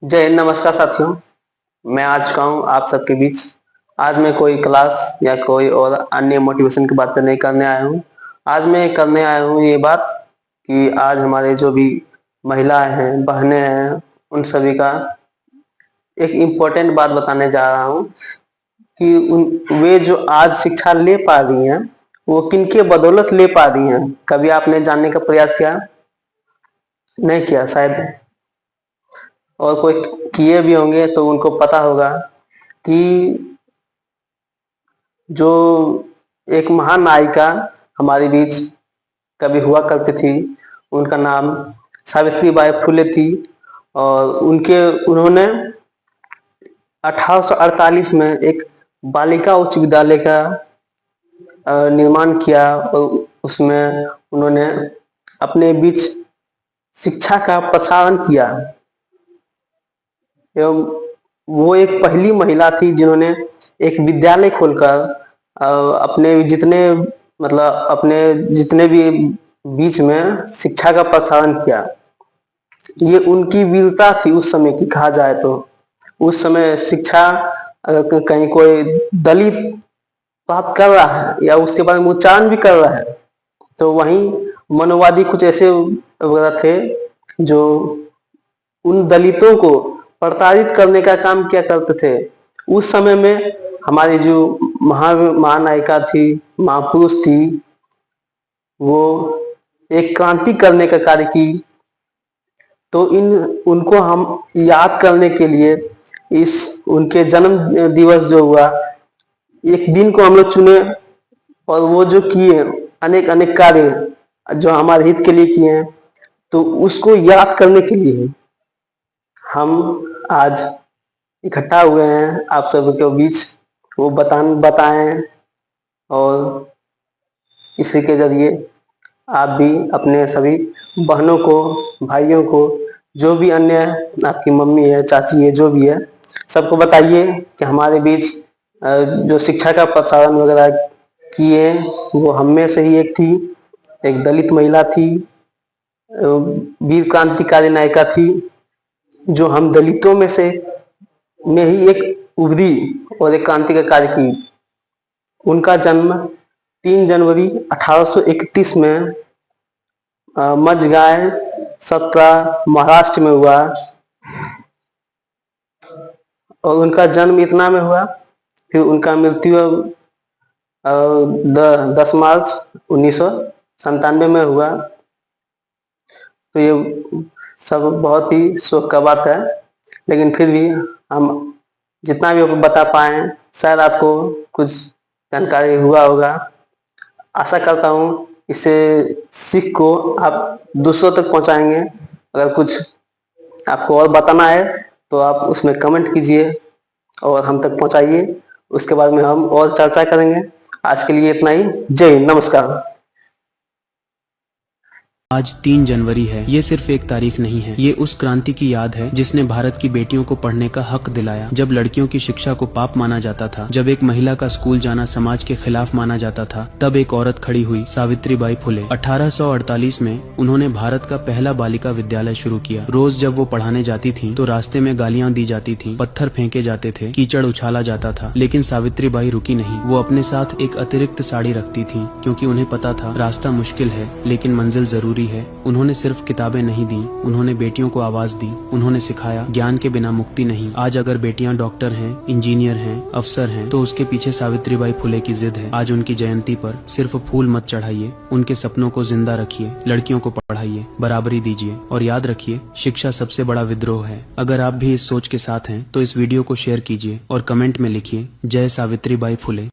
जय हिंद, नमस्कार साथियों। मैं आ चुका हूँ आप सबके बीच। आज मैं कोई क्लास या कोई और अन्य मोटिवेशन की बातें नहीं करने आया हूँ। आज मैं करने आया हूँ ये बात कि आज हमारे जो भी महिलाएं हैं, बहनें हैं, उन सभी का एक इम्पोर्टेंट बात बताने जा रहा हूँ कि वे जो आज शिक्षा ले पा रही हैं, वो किनके बदौलत ले पा रही हैं। कभी आपने जानने का प्रयास किया? नहीं किया शायद, और कोई किए भी होंगे तो उनको पता होगा कि जो एक महान नायिका हमारे बीच कभी हुआ करती थी, उनका नाम सावित्री बाई फुले थी। और उन्होंने 1848 में एक बालिका उच्च विद्यालय का निर्माण किया और उसमें उन्होंने अपने बीच शिक्षा का प्रसारण किया। एवं वो एक पहली महिला थी जिन्होंने एक विद्यालय खोलकर अपने जितने भी बीच में शिक्षा का प्रसारण किया। ये उनकी वीरता थी उस समय की, कहा जाए तो। उस समय शिक्षा अगर कहीं कोई दलित प्राप्त कर रहा है या उसके बारे में उच्चारण भी कर रहा है, तो वहीं मनोवादी कुछ ऐसे वगैरह थे जो उन दलितों को प्रताड़ित करने का काम किया करते थे। उस समय में हमारी जो महानायिका थी, महापुरुष थी, वो एक क्रांति करने का कार्य की। तो उनको हम याद करने के लिए इस उनके जन्म दिवस जो हुआ, एक दिन को हम लोग चुने और वो जो किए अनेक अनेक कार्य जो हमारे हित के लिए किए हैं, तो उसको याद करने के लिए हम आज इकट्ठा हुए हैं आप सबके बीच। वो बताएं और इसी के जरिए आप भी अपने सभी बहनों को, भाइयों को, जो भी अन्य आपकी मम्मी है, चाची है, जो भी है, सबको बताइए कि हमारे बीच जो शिक्षा का प्रसारण वगैरह किए, वो हम में से ही एक थी, एक दलित महिला थी, वीर क्रांतिकारी नायिका थी, जो हम दलितों में ही एक उभरी और एक क्रांति का कार्य की। उनका जन्म 3 जनवरी 1831 में मझगांव, सतना, महाराष्ट्र में हुआ। और उनका जन्म इतना में हुआ, फिर उनका मृत्यु 10 मार्च 1997 में हुआ। तो ये सब बहुत ही शोक का बात है, लेकिन फिर भी हम जितना भी बता पाए, शायद आपको कुछ जानकारी हुआ होगा। आशा करता हूँ इसे सीख को आप दूसरों तक पहुंचाएंगे। अगर कुछ आपको और बताना है तो आप उसमें कमेंट कीजिए और हम तक पहुंचाइए। उसके बाद में हम और चर्चा करेंगे। आज के लिए इतना ही। जय हिंद, नमस्कार। आज 3 जनवरी है। ये सिर्फ एक तारीख नहीं है, ये उस क्रांति की याद है जिसने भारत की बेटियों को पढ़ने का हक दिलाया। जब लड़कियों की शिक्षा को पाप माना जाता था, जब एक महिला का स्कूल जाना समाज के खिलाफ माना जाता था, तब एक औरत खड़ी हुई, सावित्री बाई फुले। 1848 में उन्होंने भारत का पहला बालिका विद्यालय शुरू किया। रोज जब वो पढ़ाने जाती थी तो रास्ते में गालियां दी जाती थी, पत्थर फेंके जाते थे, कीचड़ उछाला जाता था, लेकिन सावित्री बाई रुकी नहीं। वो अपने साथ एक अतिरिक्त साड़ी रखती थी, क्योंकि उन्हें पता था रास्ता मुश्किल है लेकिन मंजिल जरूरी है। उन्होंने सिर्फ किताबें नहीं दी, उन्होंने बेटियों को आवाज दी। उन्होंने सिखाया ज्ञान के बिना मुक्ति नहीं। आज अगर बेटियां डॉक्टर हैं, इंजीनियर हैं, अफसर हैं, तो उसके पीछे सावित्रीबाई फुले की जिद है। आज उनकी जयंती पर सिर्फ फूल मत चढ़ाइए, उनके सपनों को जिंदा रखिए, लड़कियों को पढ़ाइए, बराबरी दीजिए और याद रखिए, शिक्षा सबसे बड़ा विद्रोह है। अगर आप भी इस सोच के साथ हैं तो इस वीडियो को शेयर कीजिए और कमेंट में लिखिए, जय सावित्रीबाई फुले।